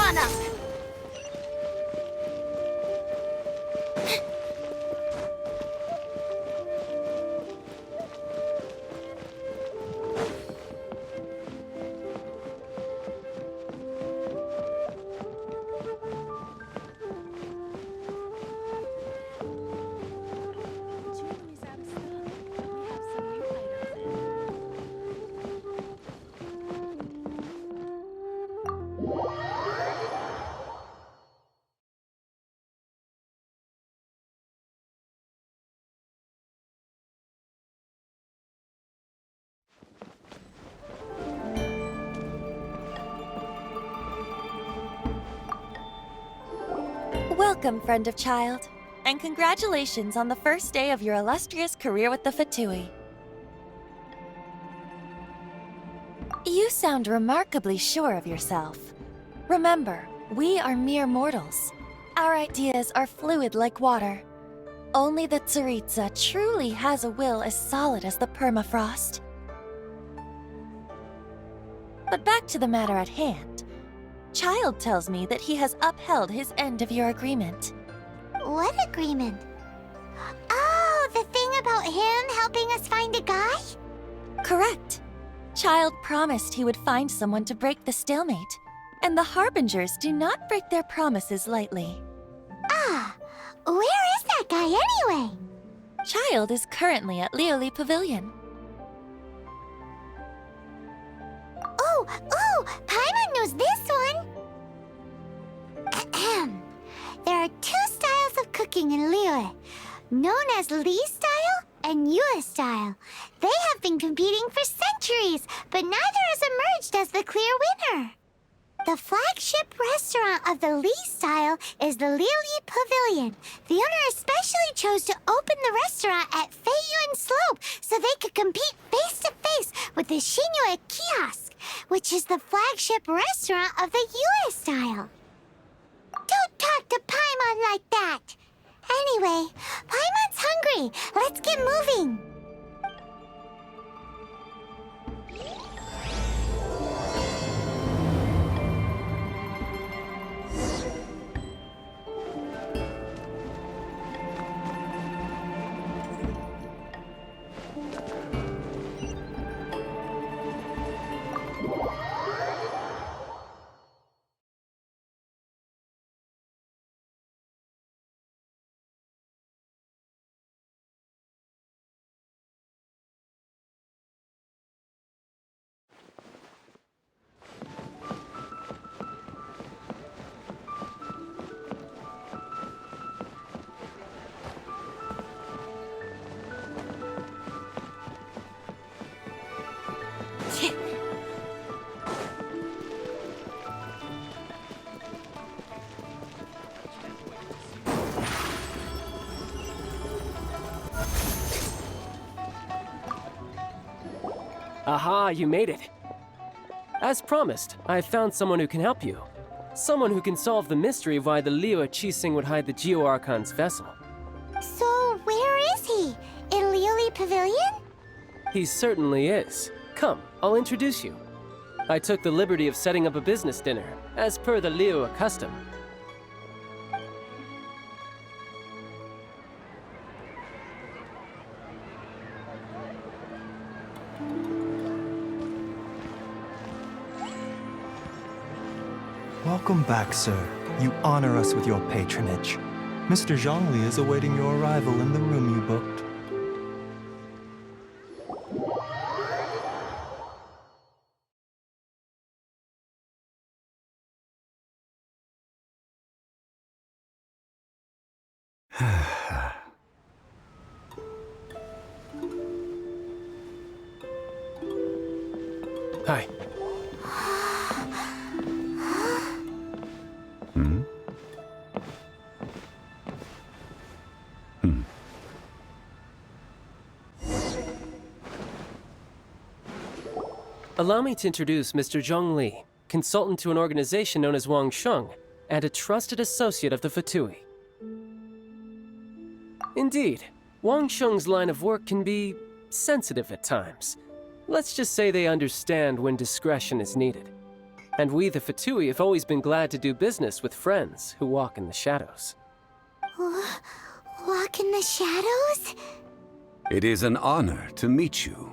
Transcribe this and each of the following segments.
on up! Welcome, friend of child, and congratulations on the first day of your illustrious career with the Fatui. You sound remarkably sure of yourself. Remember, we are mere mortals. Our ideas are fluid like water. Only the Tsaritsa truly has a will as solid as the permafrost. But back to the matter at hand. Child tells me that he has upheld his end of your agreement. What agreement? Oh, the thing about him helping us find a guy? Correct. Child promised he would find someone to break the stalemate, and the Harbingers do not break their promises lightly. Ah, where is that guy anyway? Child is currently at Lioli Pavilion. Oh, Paimon knows this one! Ahem. There are two styles of cooking in Liyue, known as Li style and Yue style. They have been competing for centuries, but neither has emerged as the clear winner. The flagship restaurant of the Li style is the Lioli Pavilion. The owner especially chose to open the restaurant at Feiyuan Slope so they could compete face-to-face with the Shinue Kiosk, which is the flagship restaurant of the Yue style. Don't talk to Paimon like that! Anyway, Paimon's hungry. Let's get moving. Aha, you made it. As promised, I found someone who can help you. Someone who can solve the mystery of why the Liyue Qixing would hide the Geo-Archon's vessel. So, where is he? In Lioli Pavilion? He certainly is. Come, I'll introduce you. I took the liberty of setting up a business dinner, as per the Liyue custom. Welcome back, sir. You honor us with your patronage. Mr. Zhongli is awaiting your arrival in the room you booked. Hi. Allow me to introduce Mr. Zhong Li, consultant to an organization known as Wang Sheng, and a trusted associate of the Fatui. Indeed, Wang Sheng's line of work can be sensitive at times. Let's just say they understand when discretion is needed. And we, the Fatui, have always been glad to do business with friends who walk in the shadows. Walk in the shadows? It is an honor to meet you.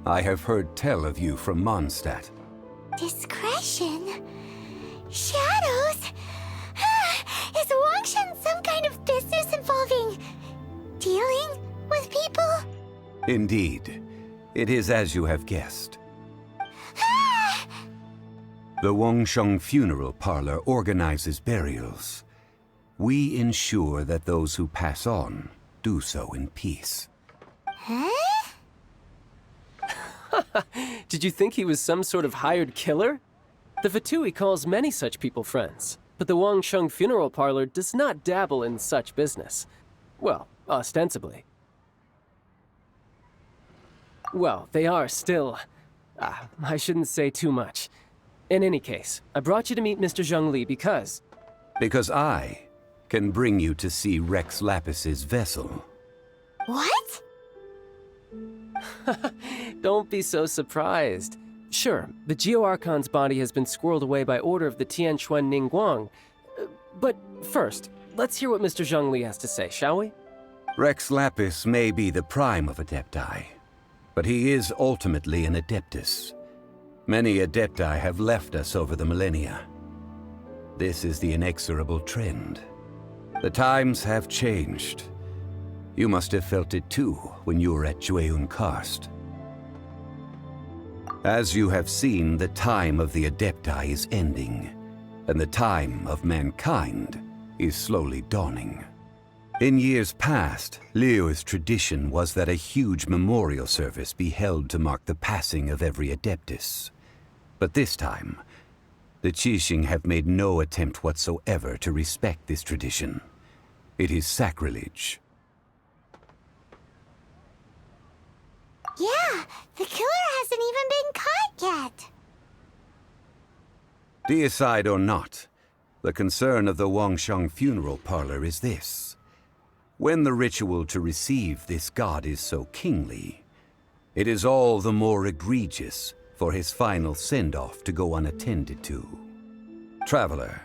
I have heard tell of you from Mondstadt. Discretion? Shadows? Is Wangshan some kind of business involving dealing with people? Indeed, it is as you have guessed. The Wangsheng Funeral Parlor organizes burials. We ensure that those who pass on do so in peace. Huh? Did you think he was some sort of hired killer? The Fatui calls many such people friends, but the Wangsheng Funeral Parlor does not dabble in such business. Well, ostensibly. Well, they are still... I shouldn't say too much. In any case, I brought you to meet Mr. Zhongli because... Because I can bring you to see Rex Lapis's vessel. What? Don't be so surprised. Sure, the Geo-Archon's body has been squirreled away by order of the Tianquan Ningguang. But first, let's hear what Mr. Zhongli has to say, shall we? Rex Lapis may be the prime of Adepti, but he is ultimately an Adeptus. Many Adepti have left us over the millennia. This is the inexorable trend. The times have changed. You must have felt it too when you were at Jueyun Karst. As you have seen, the time of the Adepti is ending, and the time of mankind is slowly dawning. In years past, Liyue's tradition was that a huge memorial service be held to mark the passing of every Adeptus. But this time, the Qixing have made no attempt whatsoever to respect this tradition. It is sacrilege. Yeah, the killer hasn't even been caught yet. Deicide or not, the concern of the Wangsheng Funeral Parlor is this. When the ritual to receive this god is so kingly, it is all the more egregious for his final send-off to go unattended to. Traveler,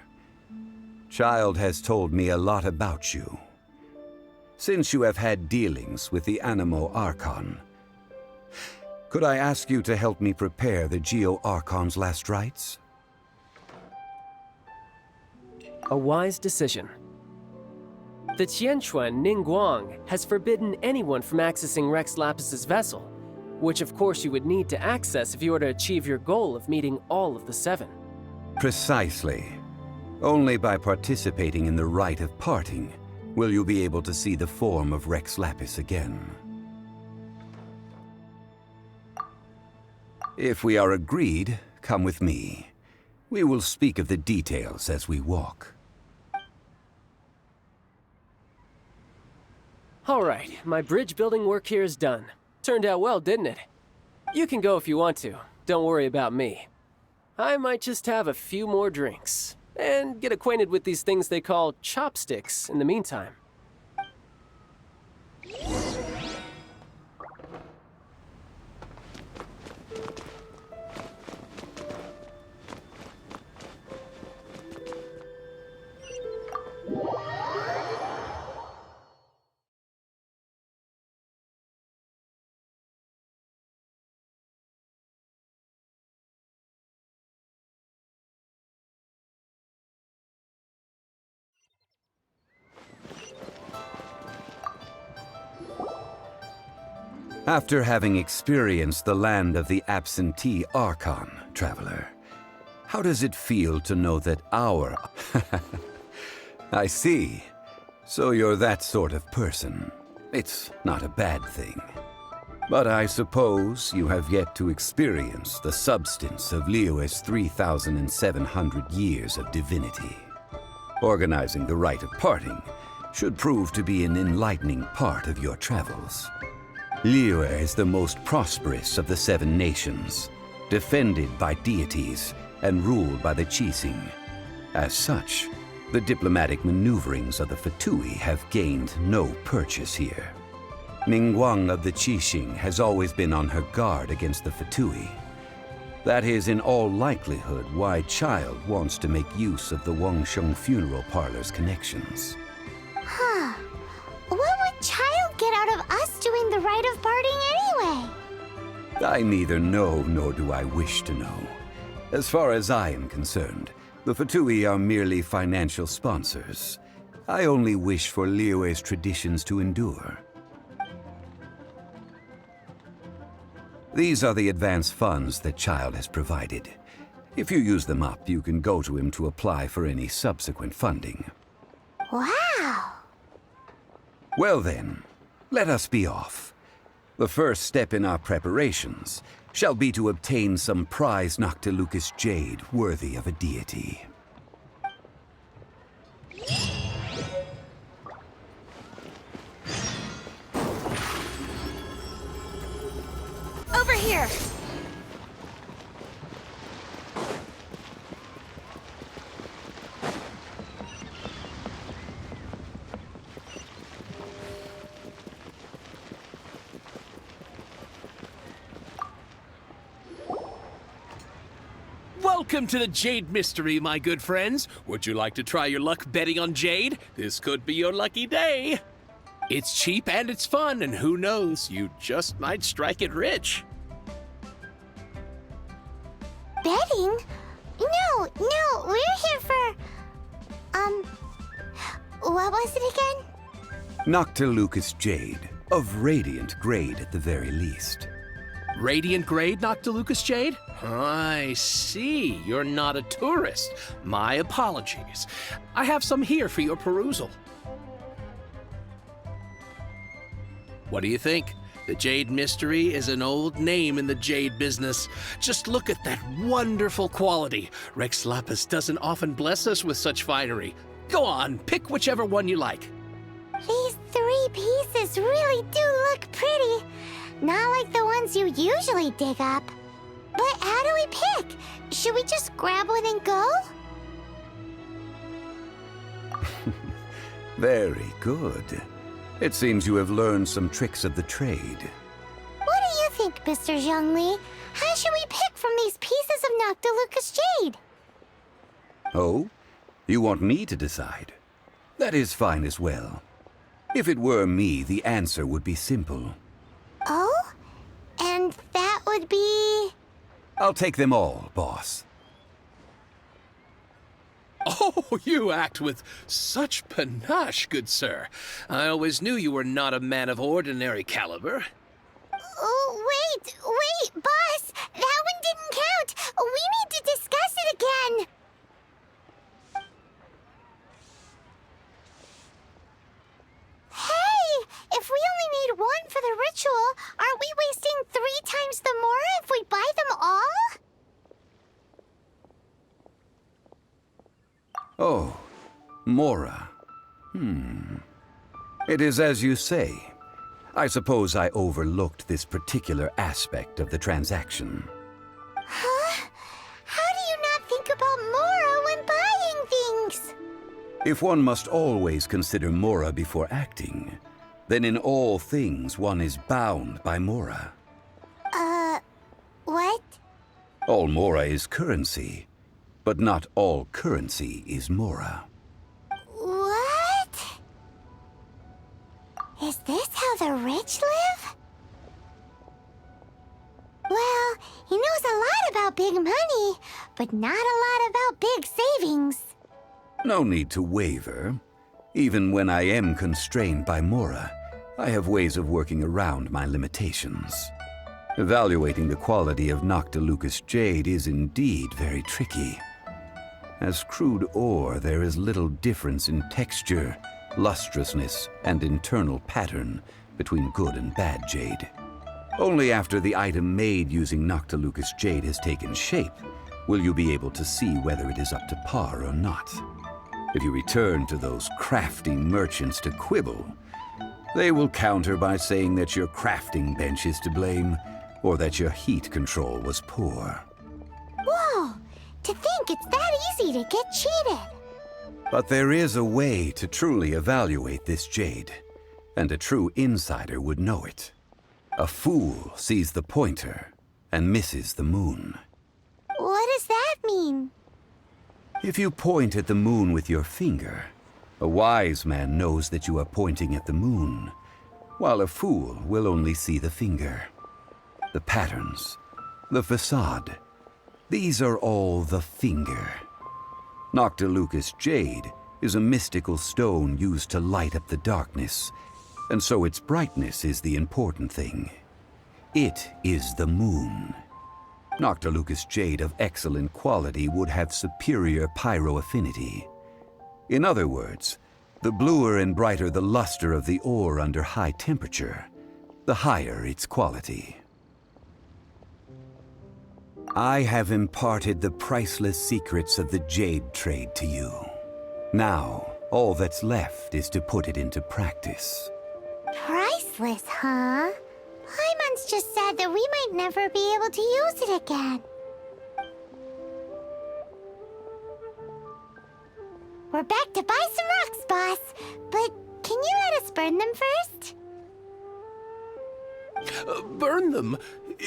Child has told me a lot about you. Since you have had dealings with the Animo Archon, could I ask you to help me prepare the Geo-Archon's last rites? A wise decision. The Tianquan Ningguang has forbidden anyone from accessing Rex Lapis's vessel, which of course you would need to access if you were to achieve your goal of meeting all of the seven. Precisely. Only by participating in the rite of parting will you be able to see the form of Rex Lapis again. If we are agreed, come with me. We will speak of the details as we walk. All right, my bridge building work here is done. Turned out well, didn't it? You can go if you want to. Don't worry about me. I might just have a few more drinks and get acquainted with these things they call chopsticks in the meantime. After having experienced the land of the absentee Archon, traveler, how does it feel to know that our... I see. So you're that sort of person. It's not a bad thing. But I suppose you have yet to experience the substance of Liyue's 3,700 years of divinity. Organizing the rite of parting should prove to be an enlightening part of your travels. Liyue is the most prosperous of the seven nations, defended by deities and ruled by the Qixing. As such, the diplomatic maneuverings of the Fatui have gained no purchase here. Ningguang of the Qixing has always been on her guard against the Fatui. That is in all likelihood why Child wants to make use of the Wangsheng funeral parlor's connections. Huh. What would Child get out of us doing the rite of parting anyway? I neither know nor do I wish to know. As far as I am concerned, the Fatui are merely financial sponsors. I only wish for Liyue's traditions to endure. These are the advance funds that Child has provided. If you use them up, you can go to him to apply for any subsequent funding. Wow. Well then, let us be off. The first step in our preparations shall be to obtain some prize Noctilucous jade worthy of a deity. Over here! Welcome to the Jade Mystery, my good friends. Would you like to try your luck betting on Jade? This could be your lucky day. It's cheap and it's fun, and who knows, you just might strike it rich. Betting? No, we're here for... what was it again? Noctilucous jade, of radiant grade at the very least. Radiant grade, Noctilucous Jade? I see. You're not a tourist. My apologies. I have some here for your perusal. What do you think? The Jade Mystery is an old name in the jade business. Just look at that wonderful quality. Rex Lapis doesn't often bless us with such finery. Go on, pick whichever one you like. These 3 pieces really do look pretty. Not like the ones you usually dig up. But how do we pick? Should we just grab one and go? Very good. It seems you have learned some tricks of the trade. What do you think, Mr. Zhongli? How should we pick from these pieces of Noctilucous jade? Oh? You want me to decide? That is fine as well. If it were me, the answer would be simple. Oh? And that would be... I'll take them all, boss. Oh, you act with such panache, good sir. I always knew you were not a man of ordinary caliber. Oh, wait, boss! That one didn't count! We need to discuss it again! Hey! If we only need one for the ritual, aren't we wasting 3 times the more if we buy them all? Oh, Mora. It is as you say. I suppose I overlooked this particular aspect of the transaction. Huh? How do you not think about Mora when buying things? If one must always consider Mora before acting, then in all things one is bound by Mora. What? All Mora is currency, but not all currency is Mora. What? Is this how the rich live? Well, he knows a lot about big money, but not a lot about big savings. No need to waver. Even when I am constrained by Mora, I have ways of working around my limitations. Evaluating the quality of Noctilucous jade is indeed very tricky. As crude ore, there is little difference in texture, lustrousness, and internal pattern between good and bad jade. Only after the item made using Noctilucous jade has taken shape will you be able to see whether it is up to par or not. If you return to those crafty merchants to quibble, they will counter by saying that your crafting bench is to blame, or that your heat control was poor. Whoa! To think it's that easy to get cheated. But there is a way to truly evaluate this jade, and a true insider would know it. A fool sees the pointer and misses the moon. mean? If you point at the moon with your finger, a wise man knows that you are pointing at the moon, while a fool will only see the finger. The patterns, the facade, these are all the finger. Noctilucous jade is a mystical stone used to light up the darkness, and so its brightness is the important thing. It is the moon. Noctilucous jade of excellent quality would have superior pyro affinity. In other words, the bluer and brighter the luster of the ore under high temperature, the higher its quality. I have imparted the priceless secrets of the jade trade to you. Now, all that's left is to put it into practice. Priceless, huh? Paimon's just said that we might never be able to use it again. We're back to buy some rocks, boss. But can you let us burn them first? Burn them?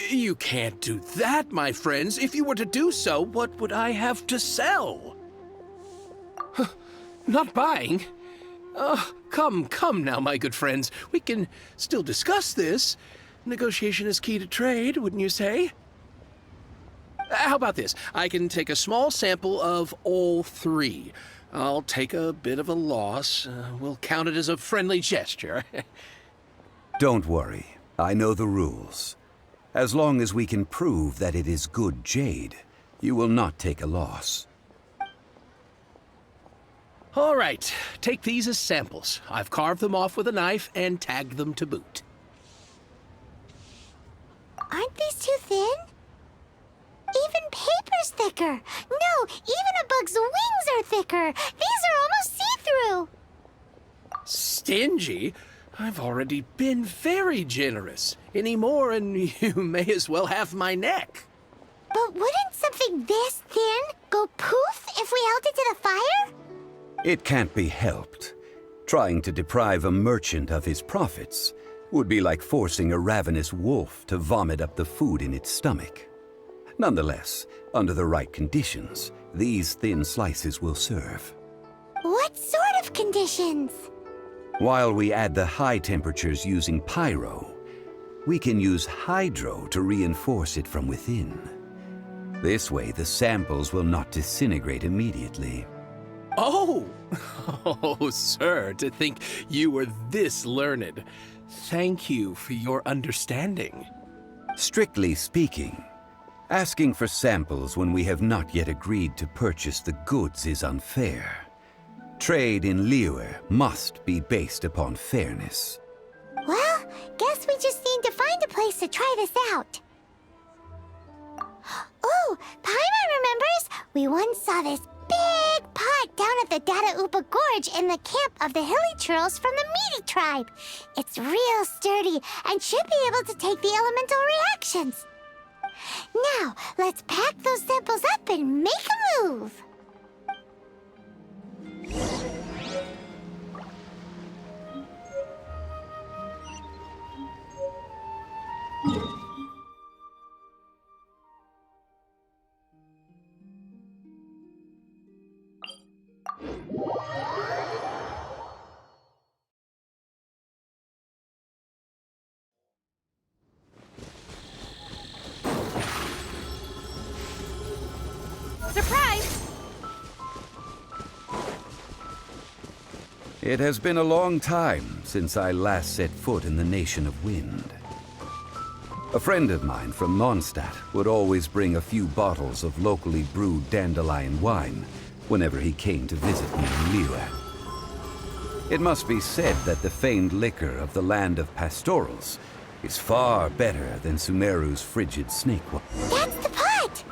You can't do that, my friends. If you were to do so, what would I have to sell? Not buying? Come now, my good friends. We can still discuss this. Negotiation is key to trade, wouldn't you say? How about this? I can take a small sample of all three. I'll take a bit of a loss. We'll count it as a friendly gesture. Don't worry. I know the rules. As long as we can prove that it is good jade, you will not take a loss. All right, take these as samples. I've carved them off with a knife and tagged them to boot. Aren't these too thin? Even paper's thicker. No, even a bug's wings are thicker. These are almost see-through. Stingy? I've already been very generous. Any more and you may as well have my neck. But wouldn't something this thin go poof if we held it to the fire? It can't be helped. Trying to deprive a merchant of his profits would be like forcing a ravenous wolf to vomit up the food in its stomach. Nonetheless, under the right conditions, these thin slices will serve. What sort of conditions? While we add the high temperatures using pyro, we can use hydro to reinforce it from within. This way, the samples will not disintegrate immediately. Oh! Oh, sir, to think you were this learned. Thank you for your understanding. Strictly speaking, asking for samples when we have not yet agreed to purchase the goods is unfair. Trade in Liyue must be based upon fairness. Well, guess we just need to find a place to try this out. Oh, Paimon remembers we once saw this big pot down at the Dada Upa Gorge in the camp of the hilly churls from the Meaty tribe. It's real sturdy and should be able to take the elemental reactions. Now, let's pack those samples up and make a move. Surprise! It has been a long time since I last set foot in the Nation of Wind. A friend of mine from Mondstadt would always bring a few bottles of locally brewed dandelion wine whenever he came to visit me in Liyue. It must be said that the famed liquor of the land of pastorals is far better than Sumeru's frigid snake wine. That's the pot!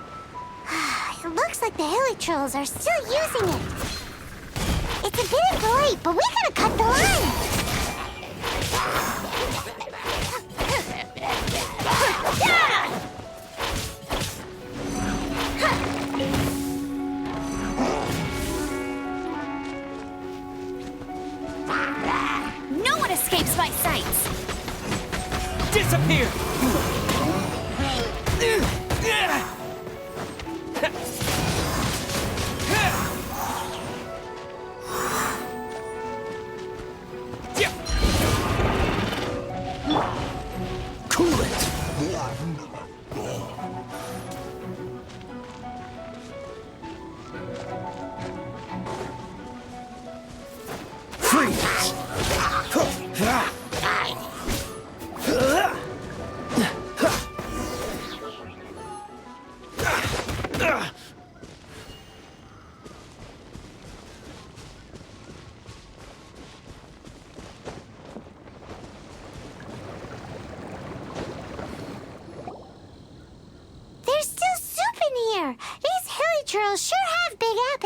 It looks like the hilly trolls are still using it. It's a bit late, but we gotta cut the line. No one escapes my sights! Disappear!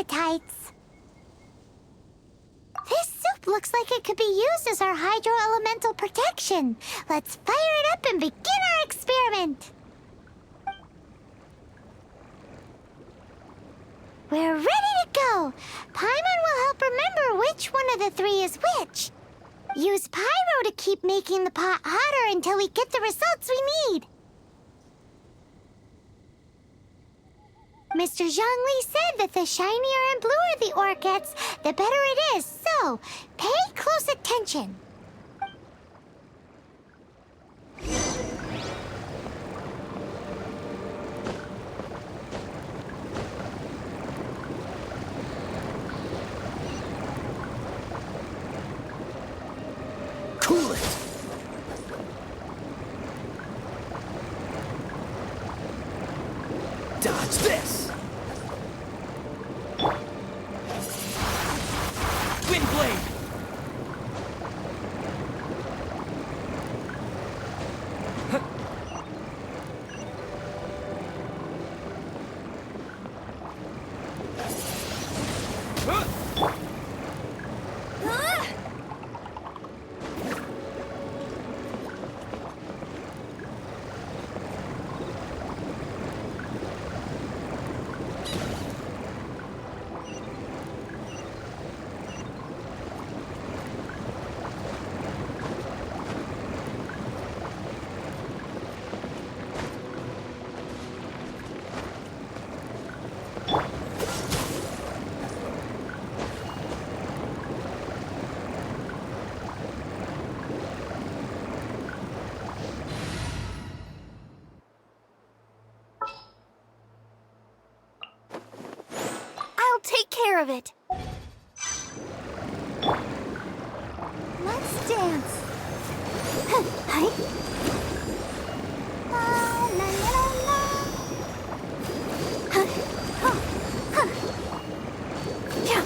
appetites. This soup looks like it could be used as our hydro-elemental protection. Let's fire it up and begin our experiment. We're ready to go. Paimon will help remember which one of the three is which. Use pyro to keep making the pot hotter until we get the results we need. Mr. Zhongli said that the shinier and bluer the ore gets, the better it is, so pay close attention. Cool it! Dodge this! Wind blade! Take care of it. Let's dance. Hi. La la la la. Yeah.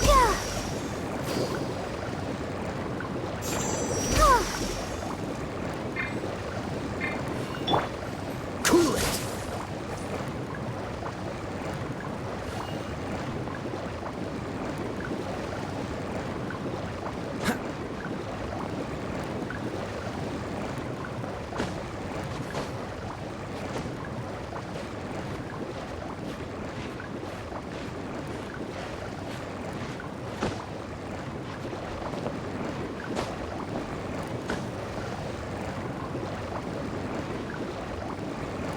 Yeah. Cool it!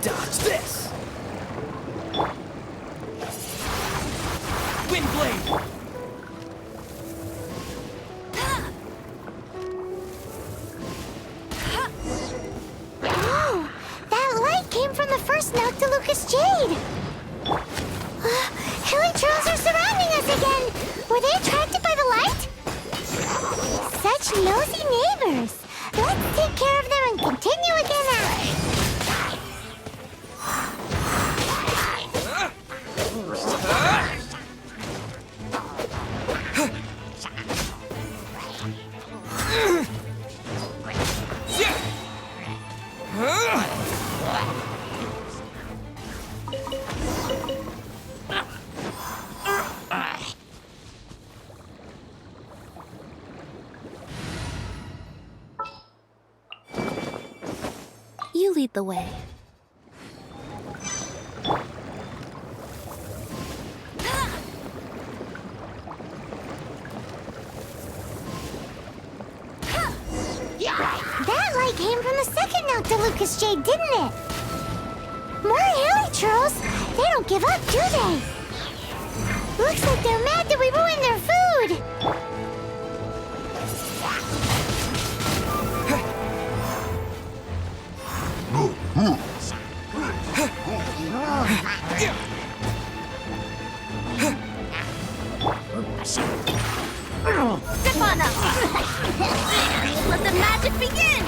Dodge this! Wind blade! Oh, that light came from the first Noctilucous Jade. Hilly trolls are surrounding us again. Were they attracted by the light? Such nosy neighbors. Let's take care of them and continue again out. You lead the way. That light came from the second Noctilucous Jade, didn't it? More hilly trolls. They don't give up, do they? Looks like they're mad that we ruined their food. Step on up! Let the magic begin!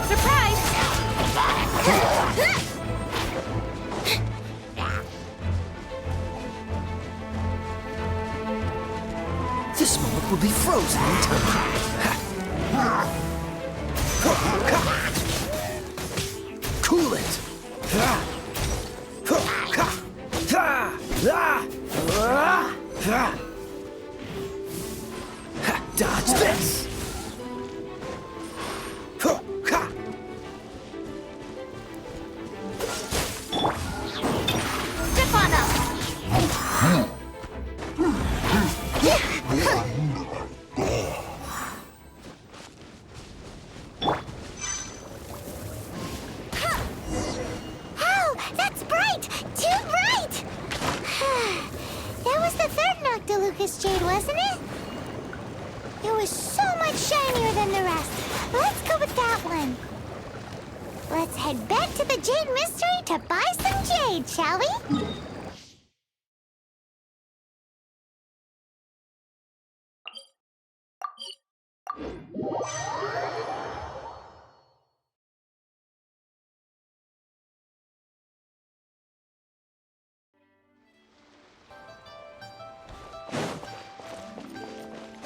Surprise! What's this? Step on up! Ow! That's bright! Too bright! That was the third Noctilucous Jade, wasn't it? It was so much shinier than the rest. Let's go with that one. Let's head back to the Jade Mystery to buy some jade, shall we?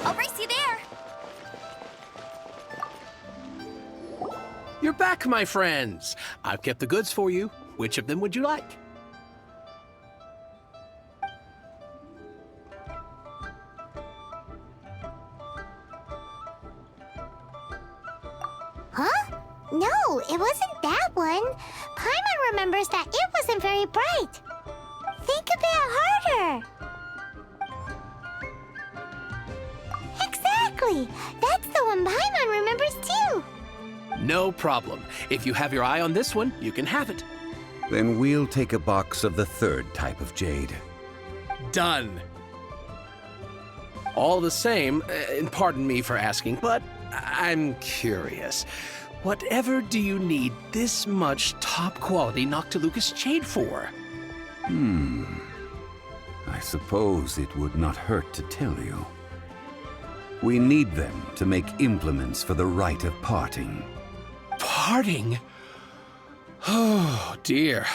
I'll race you there. You're back, my friends. I've kept the goods for you. Which of them would you like? Huh? No, it wasn't that one. Paimon remembers that it wasn't very bright. Think a bit harder. Exactly. That's the one Paimon remembers too. No problem. If you have your eye on this one, you can have it. Then we'll take a box of the third type of jade. Done. All the same, and pardon me for asking, but I'm curious. Whatever do you need this much top-quality Noctilucous jade for? I suppose it would not hurt to tell you. We need them to make implements for the rite of parting. Parting? Oh, dear.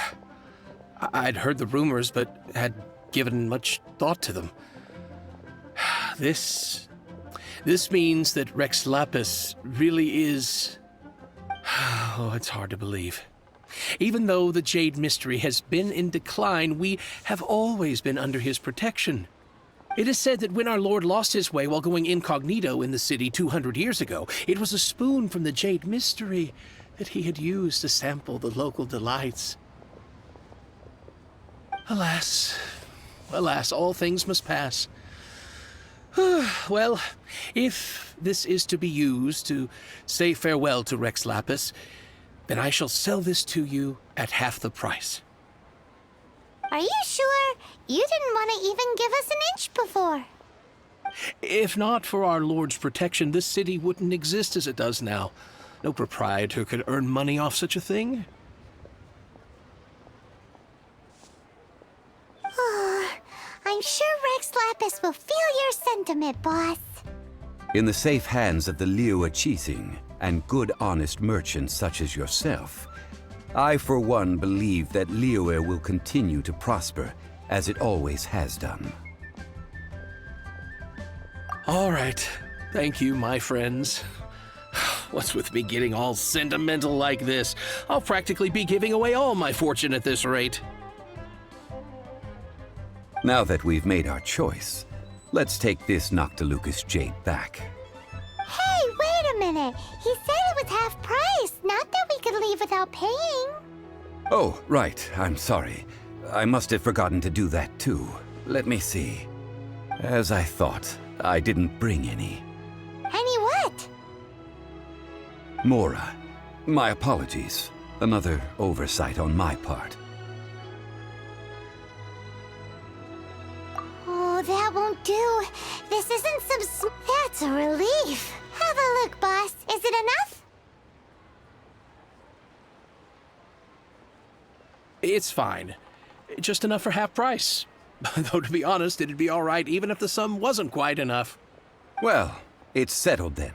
I'd heard the rumors, but had given much thought to them. This means that Rex Lapis really is... Oh, it's hard to believe. Even though the Jade Mystery has been in decline, we have always been under his protection. It is said that when our Lord lost his way while going incognito in the city 200 years ago, it was a spoon from the Jade Mystery that he had used to sample the local delights. Alas, alas, all things must pass. Well, if this is to be used to say farewell to Rex Lapis, then I shall sell this to you at half the price. Are you sure? You didn't want to even give us an inch before. If not for our Lord's protection, this city wouldn't exist as it does now. No proprietor could earn money off such a thing. I'm sure Rex Lapis will feel your sentiment, boss. In the safe hands of the Liyue Qixing and good honest merchants such as yourself, I for one believe that Liyue will continue to prosper as it always has done. All right. Thank you, my friends. What's with me getting all sentimental like this? I'll practically be giving away all my fortune at this rate. Now that we've made our choice, let's take this Noctilucous jade back. Hey, wait a minute. He said it was half price, not that we could leave without paying. Oh, right. I'm sorry. I must have forgotten to do that too. Let me see. As I thought, I didn't bring any. Any what? Mora, my apologies. Another oversight on my part. Oh, that won't do. This isn't some... That's a relief. Have a look, boss. Is it enough? It's fine. Just enough for half price. Though, to be honest, it'd be all right even if the sum wasn't quite enough. Well, it's settled then.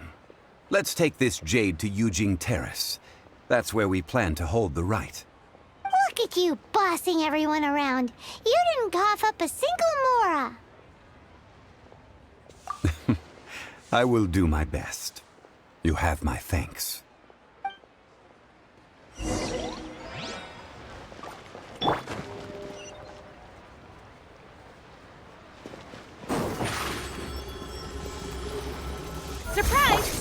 Let's take this jade to Yujing Terrace. That's where we plan to hold the rite. Look at you bossing everyone around. You didn't cough up a single Mora. I will do my best. You have my thanks. Surprise!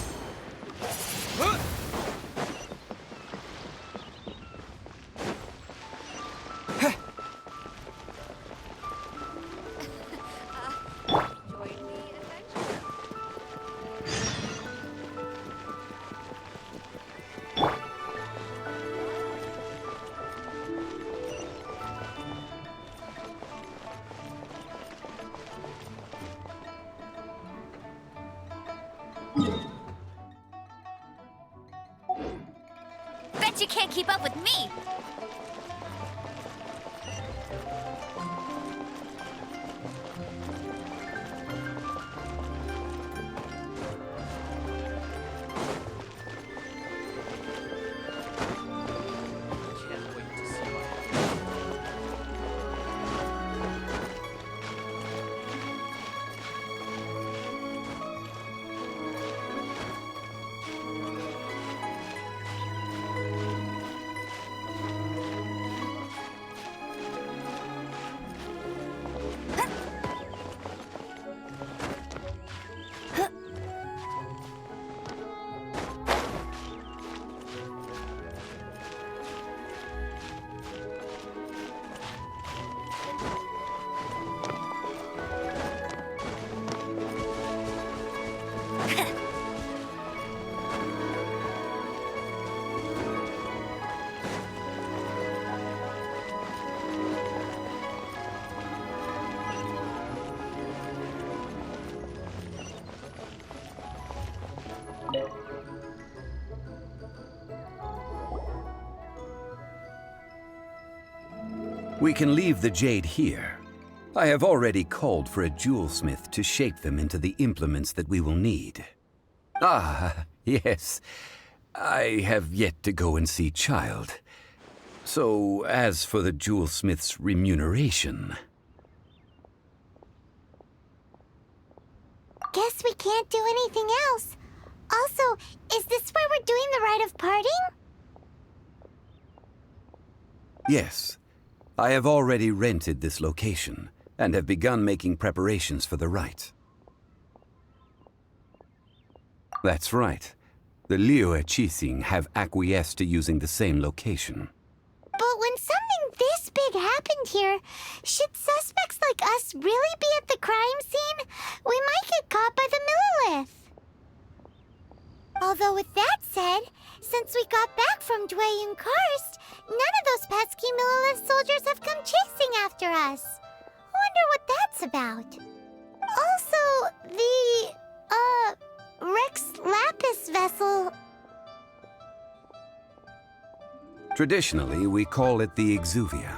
Bet you can't keep up with me! We can leave the jade here. I have already called for a jewelsmith to shape them into the implements that we will need. Ah, yes. I have yet to go and see Child. So, as for the jewelsmith's remuneration... Guess we can't do anything else. Also, is this where we're doing the rite of parting? Yes. I have already rented this location, and have begun making preparations for the rite. That's right. The Liyue Qixing have acquiesced to using the same location. But when something this big happened here, should suspects like us really be at the crime scene? We might get caught by the Millilith. Although with that said, since we got back from Dwayne Karst, none of those pesky Millilith soldiers have come chasing after us. Wonder what that's about. Also, the, Rex Lapis vessel... Traditionally, we call it the Exuvia.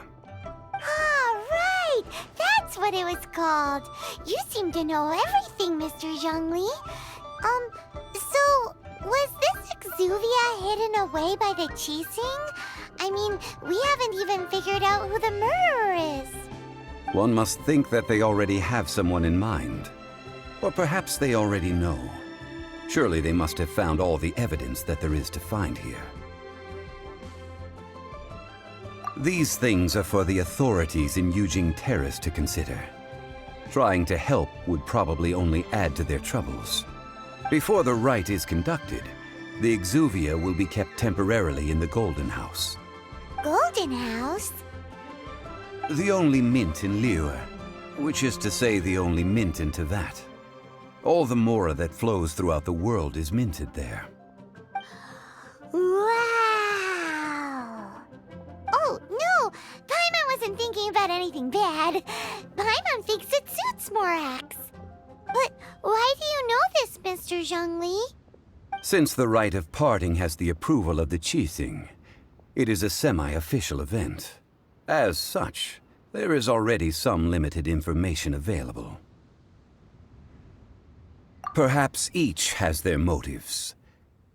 Ah, right! That's what it was called. You seem to know everything, Mr. Zhongli. So, was this Exuvia hidden away by the Qixing? I mean, we haven't even figured out who the murderer is. One must think that they already have someone in mind. Or perhaps they already know. Surely they must have found all the evidence that there is to find here. These things are for the authorities in Yujing Terrace to consider. Trying to help would probably only add to their troubles. Before the rite is conducted, the Exuvia will be kept temporarily in the Golden House. Golden House? The only mint in Liyue, which is to say the only mint in Teyvat. All the mora that flows throughout the world is minted there. Wow! Oh, no! Paimon wasn't thinking about anything bad. Paimon thinks it suits Morax. But why do you know this, Mr. Zhongli? Since the rite of parting has the approval of the Qixing, it is a semi-official event. As such, there is already some limited information available. Perhaps each has their motives,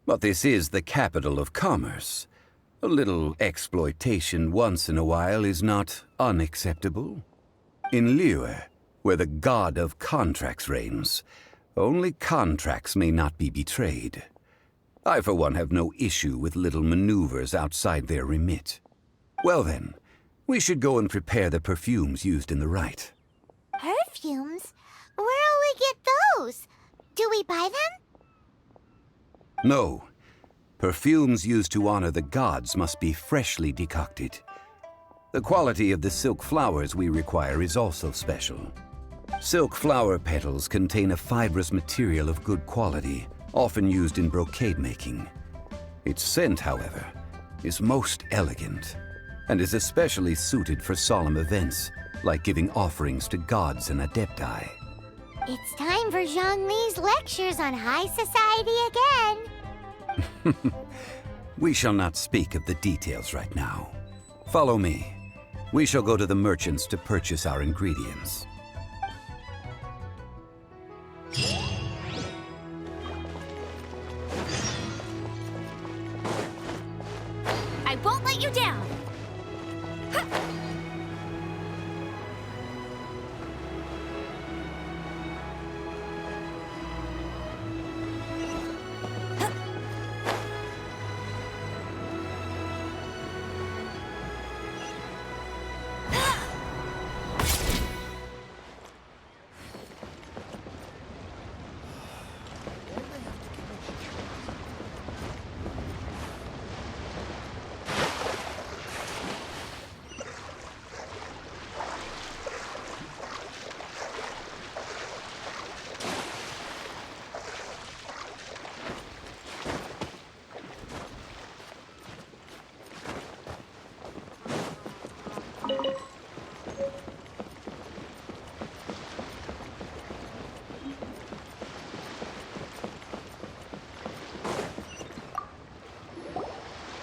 but this is the capital of commerce. A little exploitation once in a while is not unacceptable. In Liyue, where the god of contracts reigns, only contracts may not be betrayed. I, for one, have no issue with little maneuvers outside their remit. Well then, we should go and prepare the perfumes used in the rite. Perfumes? Where'll we get those? Do we buy them? No. Perfumes used to honor the gods must be freshly decocted. The quality of the silk flowers we require is also special. Silk flower petals contain a fibrous material of good quality, often used in brocade making. Its scent, however, is most elegant and is especially suited for solemn events like giving offerings to gods and adepti. It's time for Zhongli's lectures on high society again. We shall not speak of the details right now. Follow me. We shall go to the merchants to purchase our ingredients. I won't let you down.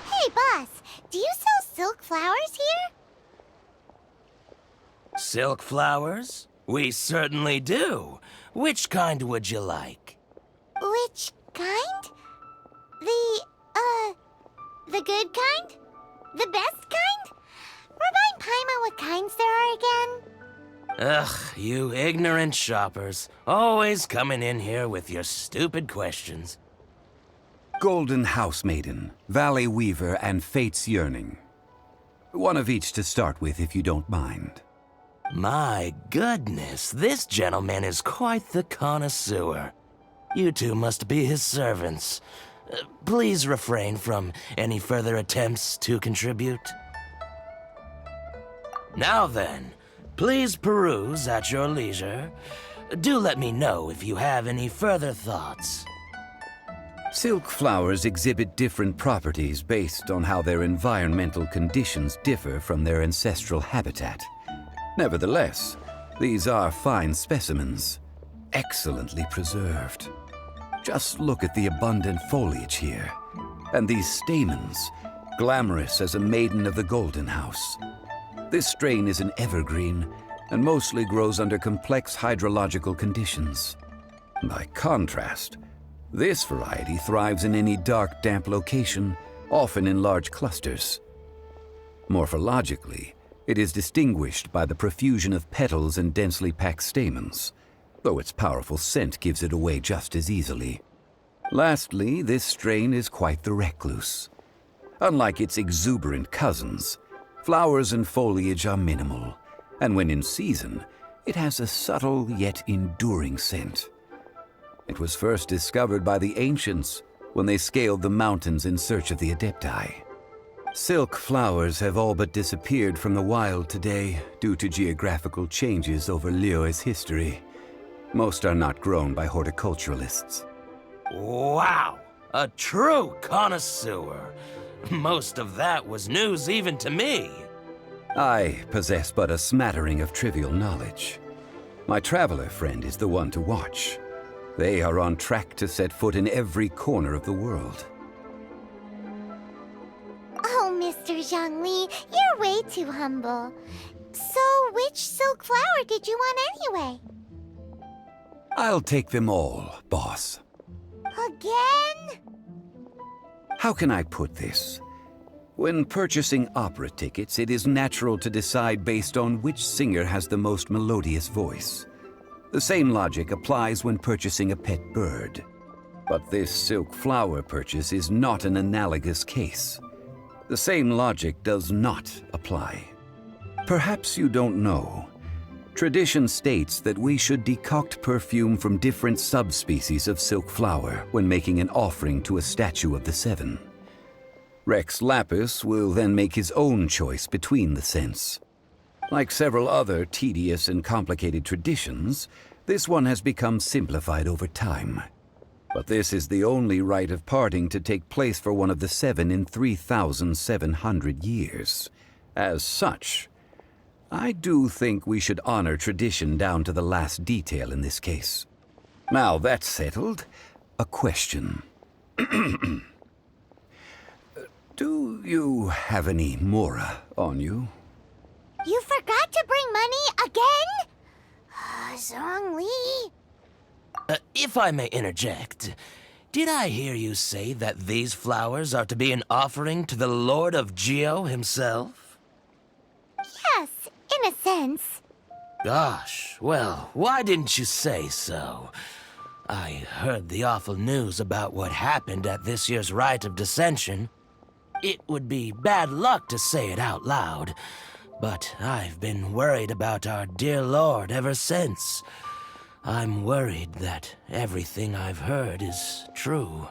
Hey, boss, do you sell silk flowers here? Silk flowers? We certainly do. Which kind would you like? Which kind? The good kind? The best kind? Remind Paimon what kinds there are again. Ugh, you ignorant shoppers. Always coming in here with your stupid questions. Golden House Maiden, Valley Weaver, and Fate's Yearning. One of each to start with, if you don't mind. My goodness, this gentleman is quite the connoisseur. You two must be his servants. Please refrain from any further attempts to contribute. Now then, please peruse at your leisure. Do let me know if you have any further thoughts. Silk flowers exhibit different properties based on how their environmental conditions differ from their ancestral habitat. Nevertheless, these are fine specimens, excellently preserved. Just look at the abundant foliage here, and these stamens, glamorous as a maiden of the Golden House. This strain is an evergreen, and mostly grows under complex hydrological conditions. By contrast, this variety thrives in any dark, damp location, often in large clusters. Morphologically, it is distinguished by the profusion of petals and densely packed stamens, though its powerful scent gives it away just as easily. Lastly, this strain is quite the recluse. Unlike its exuberant cousins, flowers and foliage are minimal, and when in season, it has a subtle yet enduring scent. It was first discovered by the ancients when they scaled the mountains in search of the adepti. Silk flowers have all but disappeared from the wild today due to geographical changes over Liyue's history. Most are not grown by horticulturalists. Wow! A true connoisseur. Most of that was news even to me. I possess but a smattering of trivial knowledge. My traveler friend is the one to watch. They are on track to set foot in every corner of the world. Oh, Mr. Zhongli, you're way too humble. So, which silk flower did you want anyway? I'll take them all, boss. Again? How can I put this? When purchasing opera tickets, it is natural to decide based on which singer has the most melodious voice. The same logic applies when purchasing a pet bird. But this silk flower purchase is not an analogous case. The same logic does not apply. Perhaps you don't know, Tradition states that we should decoct perfume from different subspecies of silk flower when making an offering to a statue of the seven. Rex Lapis will then make his own choice between the scents. Like several other tedious and complicated traditions, this one has become simplified over time. But this is the only rite of parting to take place for one of the seven in 3,700 years. As such, I do think we should honor tradition down to the last detail in this case. Now that's settled, a question. Do you have any mora on you? You forgot to bring money again? Zhongli. If I may interject, did I hear you say that these flowers are to be an offering to the Lord of Geo himself? Yes, in a sense. Gosh, well, why didn't you say so? I heard the awful news about what happened at this year's Rite of Dissension. It would be bad luck to say it out loud, but I've been worried about our dear Lord ever since. I'm worried that everything I've heard is true.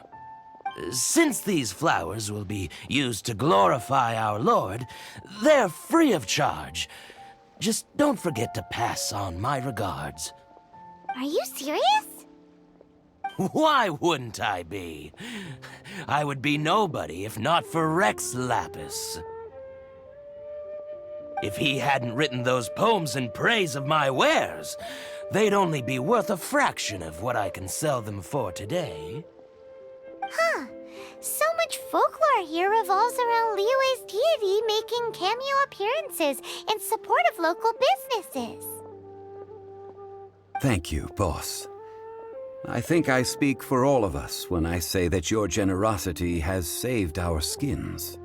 Since these flowers will be used to glorify our Lord, they're free of charge. Just don't forget to pass on my regards. Are you serious? Why wouldn't I be? I would be nobody if not for Rex Lapis. If he hadn't written those poems in praise of my wares, they'd only be worth a fraction of what I can sell them for today. Huh. So much folklore here revolves around Liyue's deity making cameo appearances in support of local businesses. Thank you, boss. I think I speak for all of us when I say that your generosity has saved our skins.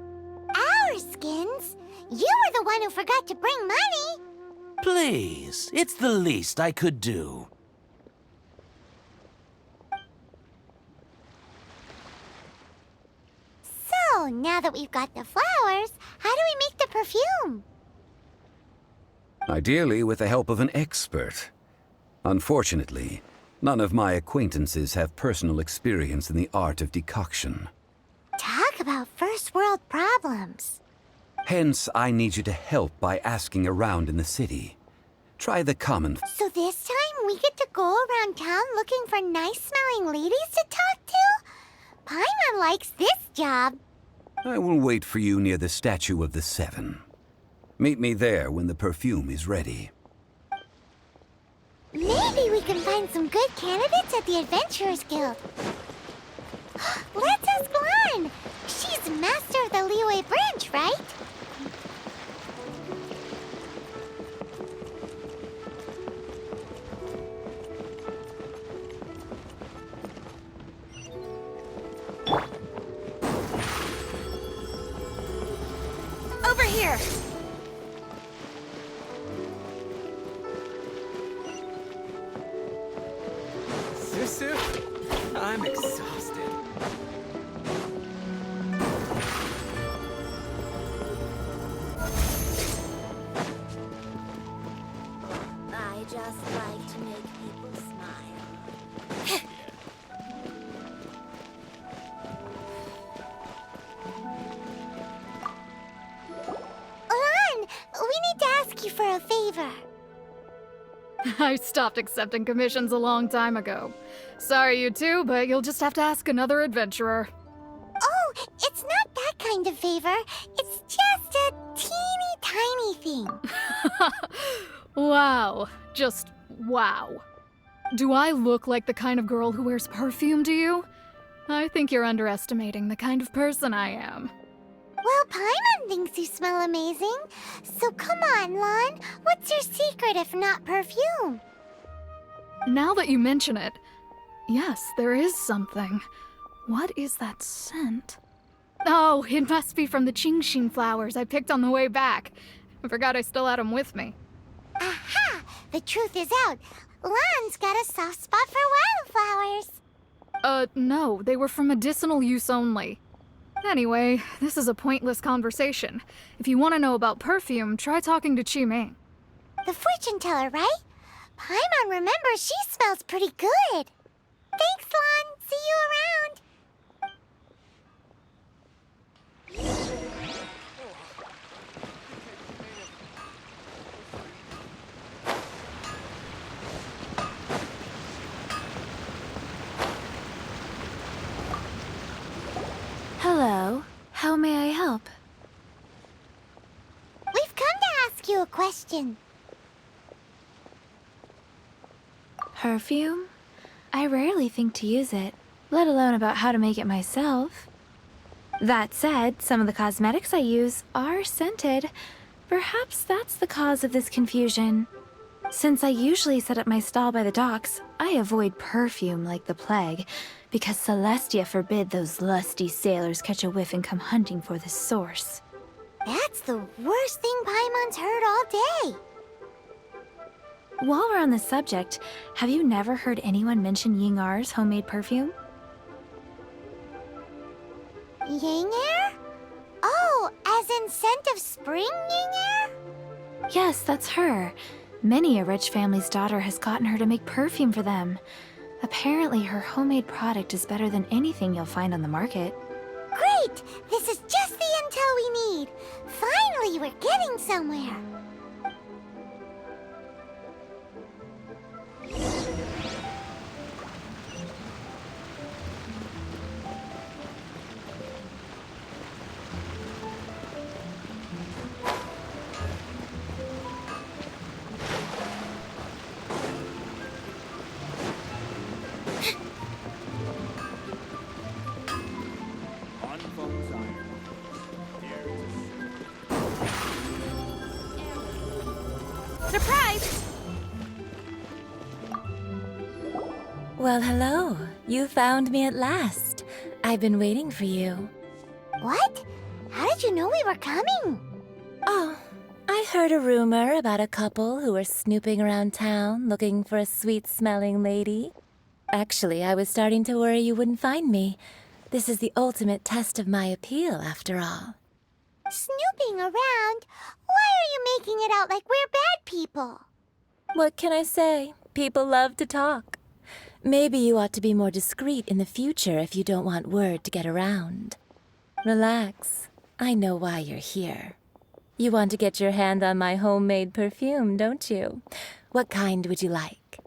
Our skins? You were the one who forgot to bring money. Please, it's the least I could do. So, now that we've got the flowers, how do we make the perfume? Ideally with the help of an expert. Unfortunately, none of my acquaintances have personal experience in the art of decoction. Talk about first world problems. Hence, I need you to help by asking around in the city. Try the common. So this time we get to go around town looking for nice-smelling ladies to talk to? Paimon likes this job. I will wait for you near the statue of the seven. Meet me there when the perfume is ready. Maybe we can find some good candidates at the Adventurers Guild. Let's ask Lan. She's master of the Liyue branch, right? Over here! Susu, I'm exhausted. I just like to make people smile. Lan, we need to ask you for a favor. I stopped accepting commissions a long time ago. Sorry, you two, but you'll just have to ask another adventurer. Oh, it's not that kind of favor. It's just a teeny tiny thing. Wow. Just wow. Do I look like the kind of girl who wears perfume to you? I think you're underestimating the kind of person I am. Well, Paimon thinks you smell amazing. So come on, Lan. What's your secret if not perfume? Now that you mention it, yes, there is something. What is that scent? Oh, it must be from the Qingxin flowers I picked on the way back. I forgot I still had them with me. Aha! The truth is out. Lan's got a soft spot for wildflowers. No, they were for medicinal use only. Anyway, this is a pointless conversation. If you want to know about perfume, try talking to Qiming. The fortune teller, right? Paimon remembers she smells pretty good. Thanks, Lon. See you around. Hello. How may I help? We've come to ask you a question. Perfume? I rarely think to use it, let alone about how to make it myself. That said, some of the cosmetics I use are scented. Perhaps that's the cause of this confusion. Since I usually set up my stall by the docks, I avoid perfume like the plague, because Celestia forbid those lusty sailors catch a whiff and come hunting for the source. That's the worst thing Paimon's heard all day. While we're on the subject, have you never heard anyone mention Yingar's homemade perfume? Yingar? Oh, as in scent of spring, Yingar? Yes, that's her. Many a rich family's daughter has gotten her to make perfume for them. Apparently, her homemade product is better than anything you'll find on the market. Great! This is just the intel we need. Finally, we're getting somewhere. Surprise! Well, hello. You found me at last. I've been waiting for you. What? How did you know we were coming? Oh, I heard a rumor about a couple who were snooping around town looking for a sweet-smelling lady. Actually, I was starting to worry you wouldn't find me. This is the ultimate test of my appeal, after all. Snooping around? Why are you making it out like we're bad people? What can I say? People love to talk. Maybe you ought to be more discreet in the future if you don't want word to get around. Relax. I know why you're here. You want to get your hand on my homemade perfume, don't you? What kind would you like?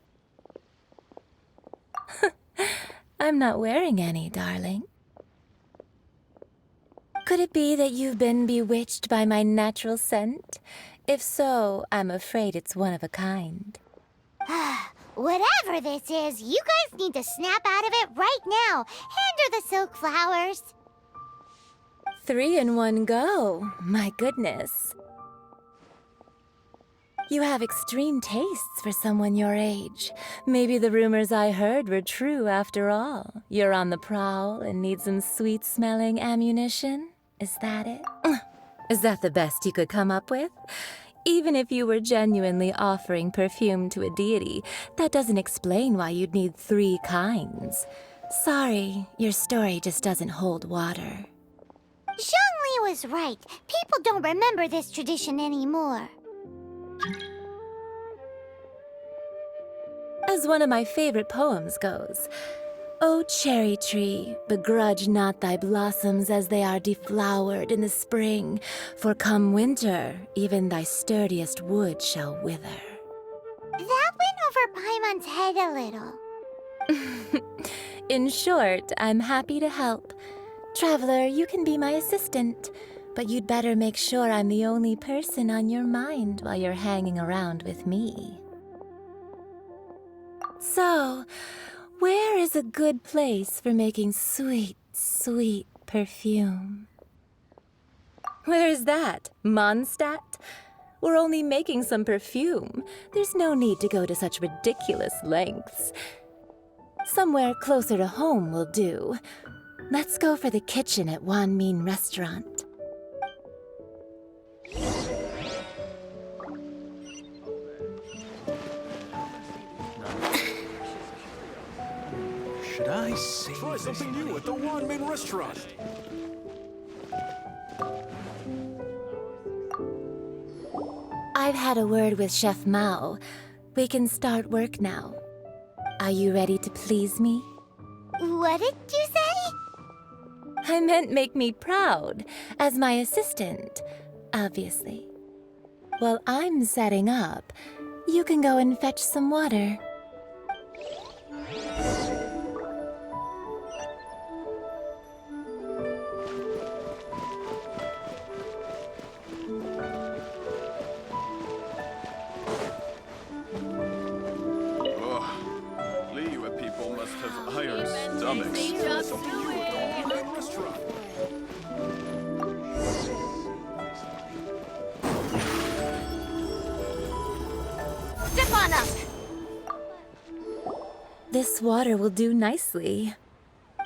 I'm not wearing any, darling. Could it be that you've been bewitched by my natural scent? If so, I'm afraid it's one of a kind. Whatever this is, you guys need to snap out of it right now. Hand her the silk flowers. 3 in one go. My goodness. You have extreme tastes for someone your age. Maybe the rumors I heard were true after all. You're on the prowl and need some sweet-smelling ammunition? Is that it? Is that the best you could come up with? Even if you were genuinely offering perfume to a deity, that doesn't explain why you'd need 3 kinds. Sorry, your story just doesn't hold water. Zhongli was right. People don't remember this tradition anymore. As one of my favorite poems goes, O cherry tree, begrudge not thy blossoms as they are deflowered in the spring, for come winter, even thy sturdiest wood shall wither. That went over Paimon's head a little. In short, I'm happy to help. Traveler, you can be my assistant, but you'd better make sure I'm the only person on your mind while you're hanging around with me. So, where is a good place for making sweet, sweet perfume? Where is that? Mondstadt? We're only making some perfume. There's no need to go to such ridiculous lengths. Somewhere closer to home will do. Let's go for the kitchen at Wan Min Restaurant. Should I say try something new at the Wan Min Restaurant? I've had a word with Chef Mao. We can start work now. Are you ready to please me? What did you say? I meant make me proud, as my assistant, obviously. While I'm setting up, you can go and fetch some water. Liyue people must have iron stomachs. Something new at the one-man restaurant. Step on up! This water will do nicely.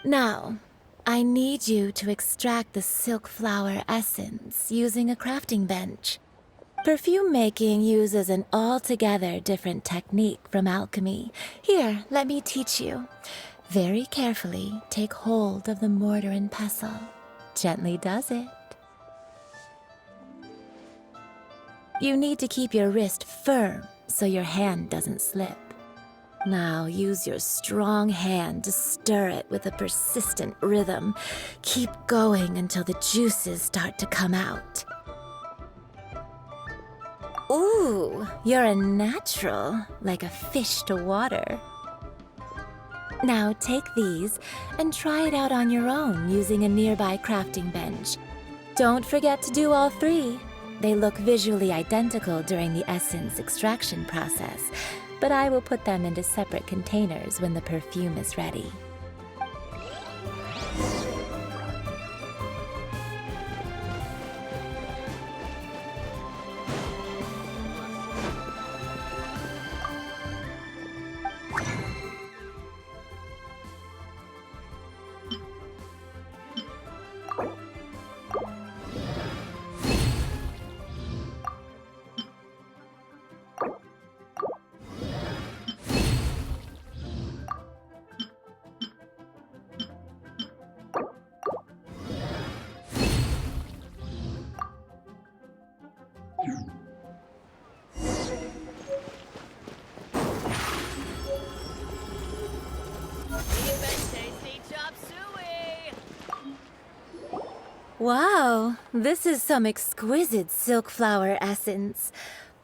Now, I need you to extract the silk flower essence using a crafting bench. Perfume making uses an altogether different technique from alchemy. Here, let me teach you. Very carefully, take hold of the mortar and pestle. Gently does it. You need to keep your wrist firm so your hand doesn't slip. Now use your strong hand to stir it with a persistent rhythm. Keep going until the juices start to come out. Ooh, you're a natural, like a fish to water. Now take these and try it out on your own using a nearby crafting bench. Don't forget to do all three. They look visually identical during the essence extraction process, but I will put them into separate containers when the perfume is ready. Wow, this is some exquisite silk flower essence.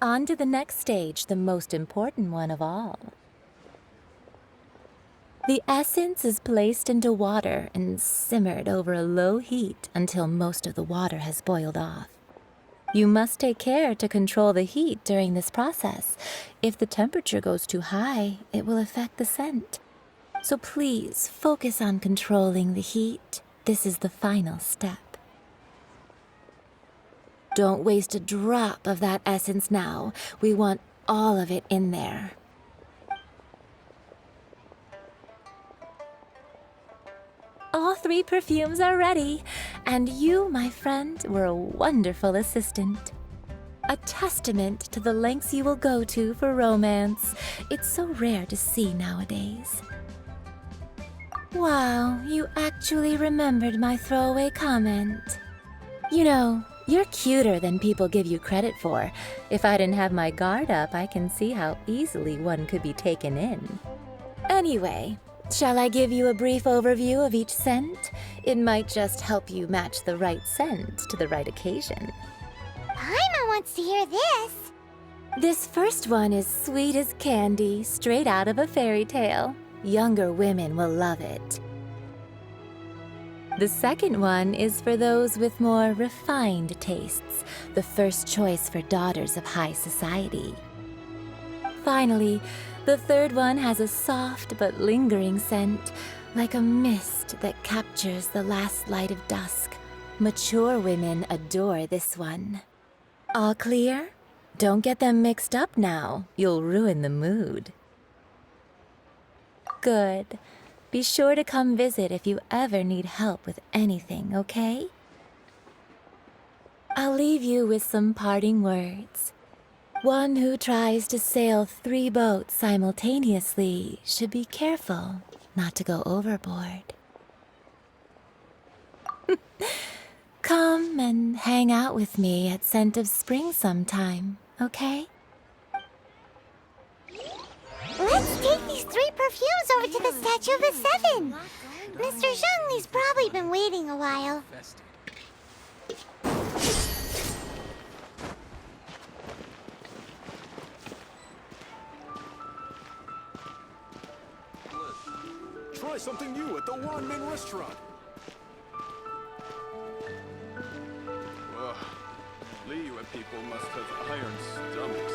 On to the next stage, the most important one of all. The essence is placed into water and simmered over a low heat until most of the water has boiled off. You must take care to control the heat during this process. If the temperature goes too high, it will affect the scent. So please focus on controlling the heat. This is the final step. Don't waste a drop of that essence now. We want all of it in there. All three perfumes are ready, and you, my friend, were a wonderful assistant. A testament to the lengths you will go to for romance. It's so rare to see nowadays. Wow, you actually remembered my throwaway comment. You know, you're cuter than people give you credit for. If I didn't have my guard up, I can see how easily one could be taken in. Anyway, shall I give you a brief overview of each scent? It might just help you match the right scent to the right occasion. Paimon wants to hear this. This first one is sweet as candy, straight out of a fairy tale. Younger women will love it. The second one is for those with more refined tastes, the first choice for daughters of high society. Finally, the third one has a soft but lingering scent, like a mist that captures the last light of dusk. Mature women adore this one. All clear? Don't get them mixed up now. You'll ruin the mood. Good. Be sure to come visit if you ever need help with anything, okay? I'll leave you with some parting words. One who tries to sail 3 boats simultaneously should be careful not to go overboard. Come and hang out with me at Scent of Spring sometime. okay? Let's take these 3 perfumes over to the Statue of the Seven. Mr. Zhongli's probably been waiting a while. Try something new at the Wanmin restaurant. Ugh. Liyue people must have iron stomachs.